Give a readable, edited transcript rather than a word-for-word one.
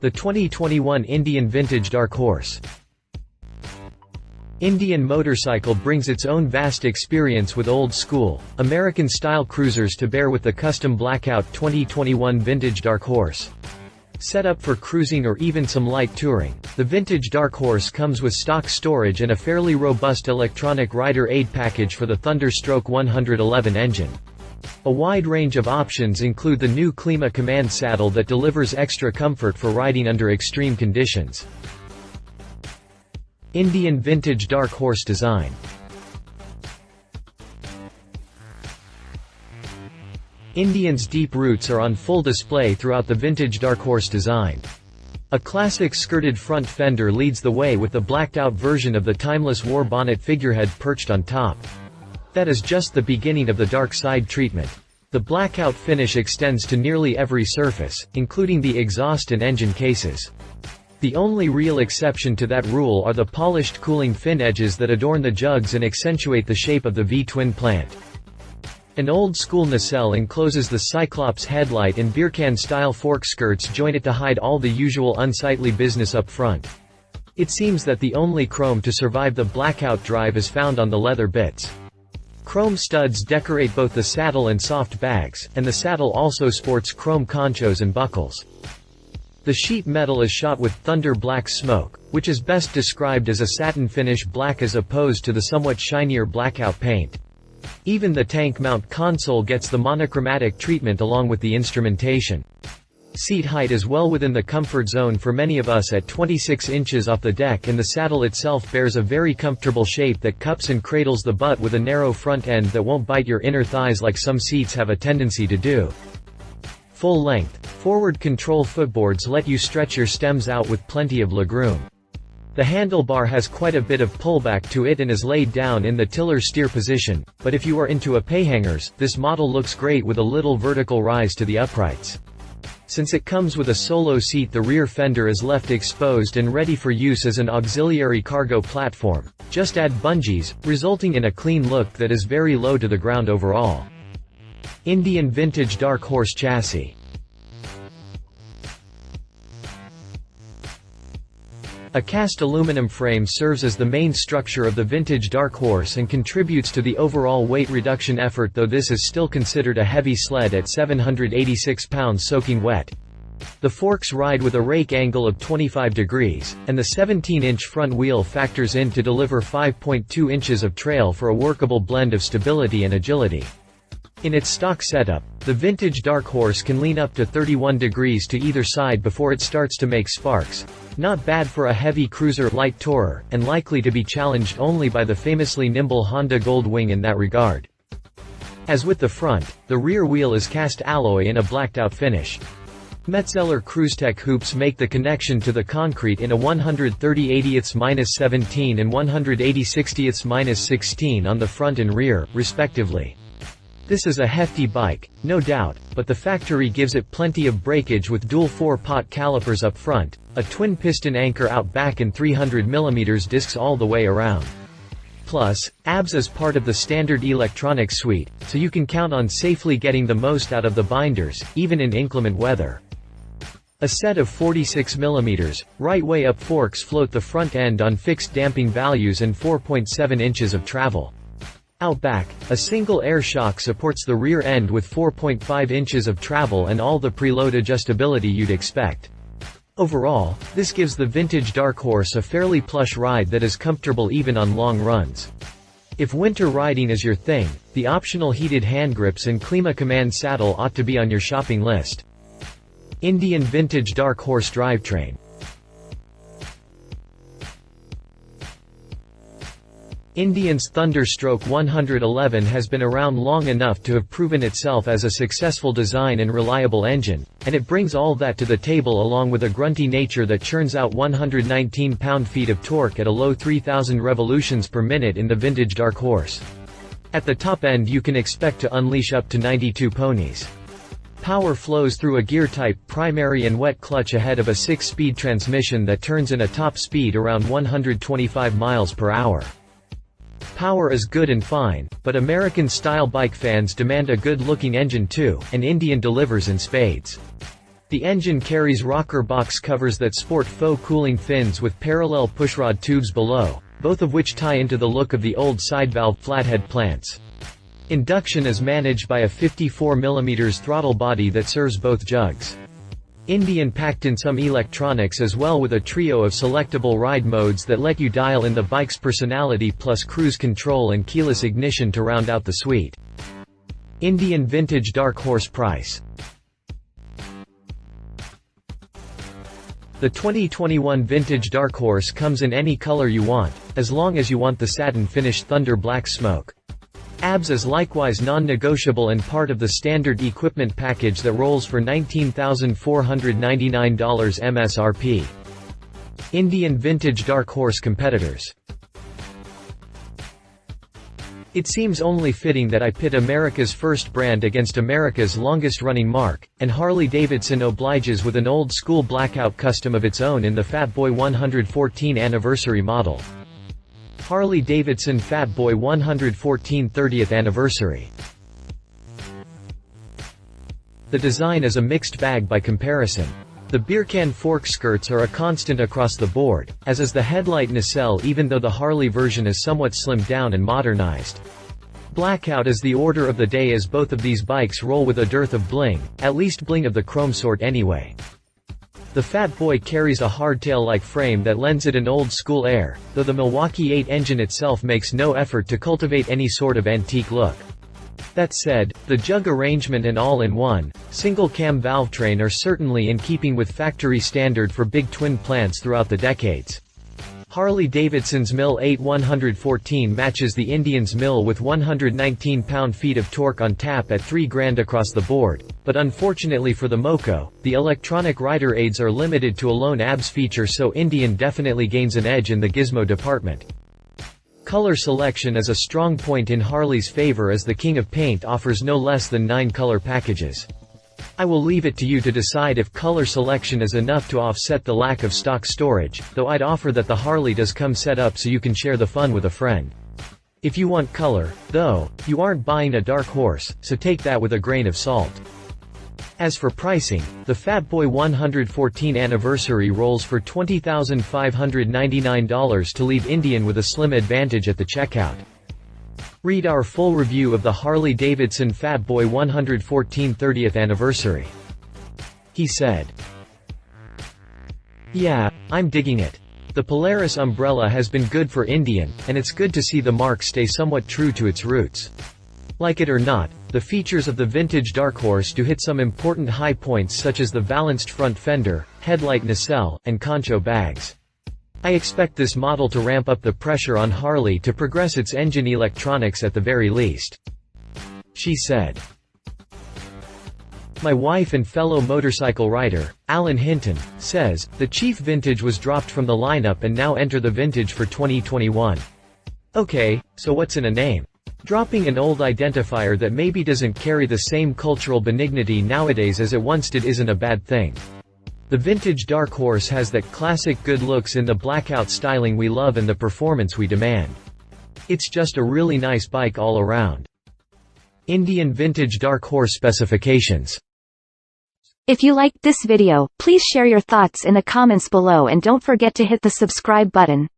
The 2021 Indian Vintage Dark Horse. Indian motorcycle brings its own vast experience with old-school, American-style cruisers to bear with the custom Blackout 2021 Vintage Dark Horse. Set up for cruising or even some light touring, the Vintage Dark Horse comes with stock storage and a fairly robust electronic rider aid package for the Thunderstroke 111 engine. A wide range of options include the new ClimaCommand saddle that delivers extra comfort for riding under extreme conditions. Indian Vintage Dark Horse design. Indian's deep roots are on full display throughout the Vintage Dark Horse design. A classic skirted front fender leads the way with the blacked-out version of the timeless war bonnet figurehead perched on top. That is just the beginning of the dark side treatment. The blackout finish extends to nearly every surface, including the exhaust and engine cases. The only real exception to that rule are the polished cooling fin edges that adorn the jugs and accentuate the shape of the V-twin plant. An old-school nacelle encloses the Cyclops headlight, and beer-can-style fork skirts join it to hide all the usual unsightly business up front. It seems that the only chrome to survive the blackout drive is found on the leather bits. Chrome studs decorate both the saddle and soft bags, and the saddle also sports chrome conchos and buckles. The sheet metal is shot with thunder black smoke, which is best described as a satin finish black as opposed to the somewhat shinier blackout paint. Even the tank mount console gets the monochromatic treatment along with the instrumentation. Seat height is well within the comfort zone for many of us at 26 inches off the deck, and the saddle itself bears a very comfortable shape that cups and cradles the butt with a narrow front end that won't bite your inner thighs like some seats have a tendency to do. Full length, forward control footboards let you stretch your stems out with plenty of legroom. The handlebar has quite a bit of pullback to it and is laid down in the tiller steer position, but if you are into payhangers, this model looks great with a little vertical rise to the uprights. Since it comes with a solo seat, the rear fender is left exposed and ready for use as an auxiliary cargo platform. Just add bungees, resulting in a clean look that is very low to the ground overall. Indian Vintage Dark Horse chassis. A cast aluminum frame serves as the main structure of the Vintage Dark Horse and contributes to the overall weight reduction effort, though this is still considered a heavy sled at 786 pounds soaking wet. The forks ride with a rake angle of 25 degrees, and the 17-inch front wheel factors in to deliver 5.2 inches of trail for a workable blend of stability and agility. In its stock setup, the Vintage Dark Horse can lean up to 31 degrees to either side before it starts to make sparks. Not bad for a heavy cruiser light tourer, and likely to be challenged only by the famously nimble Honda Goldwing in that regard. As with the front, the rear wheel is cast alloy in a blacked-out finish. Metzeler CruiseTech hoops make the connection to the concrete in a 130/80-17 and 180/60-16 on the front and rear, respectively. This is a hefty bike, no doubt, but the factory gives it plenty of breakage with dual 4-pot calipers up front, a twin-piston anchor out back, and 300mm discs all the way around. Plus, ABS is part of the standard electronics suite, so you can count on safely getting the most out of the binders, even in inclement weather. A set of 46mm, right-way up forks float the front end on fixed damping values and 4.7 inches of travel. Out back, a single air shock supports the rear end with 4.5 inches of travel and all the preload adjustability you'd expect. Overall, this gives the Vintage Dark Horse a fairly plush ride that is comfortable even on long runs. If winter riding is your thing, the optional heated handgrips and ClimaCommand saddle ought to be on your shopping list. Indian Vintage Dark Horse Drivetrain. Indian's Thunderstroke 111 has been around long enough to have proven itself as a successful design and reliable engine, and it brings all that to the table along with a grunty nature that churns out 119 pound-feet of torque at a low 3,000 revolutions per minute in the Vintage Dark Horse. At the top end you can expect to unleash up to 92 ponies. Power flows through a gear-type primary and wet clutch ahead of a 6-speed transmission that turns in a top speed around 125 miles per hour. Power is good and fine, but American-style bike fans demand a good-looking engine too, and Indian delivers in spades. The engine carries rocker box covers that sport faux cooling fins with parallel pushrod tubes below, both of which tie into the look of the old side-valve flathead plants. Induction is managed by a 54mm throttle body that serves both jugs. Indian packed in some electronics as well, with a trio of selectable ride modes that let you dial in the bike's personality plus cruise control and keyless ignition to round out the suite. Indian Vintage Dark Horse price. The 2021 Vintage Dark Horse comes in any color you want, as long as you want the satin finish Thunder Black Smoke. ABS is likewise non-negotiable and part of the standard equipment package that rolls for $19,499 MSRP. Indian Vintage Dark Horse competitors. It seems only fitting that I pit America's first brand against America's longest-running mark, and Harley-Davidson obliges with an old-school blackout custom of its own in the Fat Boy 114 anniversary model. Harley-Davidson Fat Boy 114 30th anniversary. The design is a mixed bag by comparison. The beer can fork skirts are a constant across the board, as is the headlight nacelle, even though the Harley version is somewhat slimmed down and modernized. Blackout is the order of the day, as both of these bikes roll with a dearth of bling, at least bling of the chrome sort anyway. The Fat Boy carries a hardtail-like frame that lends it an old-school air, though the Milwaukee 8 engine itself makes no effort to cultivate any sort of antique look. That said, the jug arrangement and all-in-one, single-cam valvetrain are certainly in keeping with factory standard for big twin plants throughout the decades. Harley-Davidson's Mill 8 114 matches the Indian's Mill with 119 pound-feet of torque on tap at $3,000 across the board, but unfortunately for the Moco, the electronic rider aids are limited to a lone ABS feature, so Indian definitely gains an edge in the gizmo department. Color selection is a strong point in Harley's favor, as the King of Paint offers no less than 9 color packages. I will leave it to you to decide if color selection is enough to offset the lack of stock storage, though I'd offer that the Harley does come set up so you can share the fun with a friend. If you want color, though, you aren't buying a dark horse, so take that with a grain of salt. As for pricing, the Fat Boy 114 anniversary rolls for $20,599 to leave Indian with a slim advantage at the checkout. Read our full review of the Harley-Davidson Fat Boy 114 30th anniversary. He said, "Yeah, I'm digging it. The Polaris umbrella has been good for Indian, and it's good to see the mark stay somewhat true to its roots. Like it or not, the features of the vintage Dark Horse do hit some important high points, such as the balanced front fender, headlight nacelle, and concho bags. I expect this model to ramp up the pressure on Harley to progress its engine electronics at the very least." She said. My wife and fellow motorcycle rider, Alan Hinton, says, the Chief Vintage was dropped from the lineup and now enter the Vintage for 2021. Okay, so what's in a name? Dropping an old identifier that maybe doesn't carry the same cultural benignity nowadays as it once did isn't a bad thing. The vintage Dark Horse has that classic good looks in the blackout styling we love and the performance we demand. It's just a really nice bike all around. Indian Vintage Dark Horse specifications. If you liked this video, please share your thoughts in the comments below and don't forget to hit the subscribe button.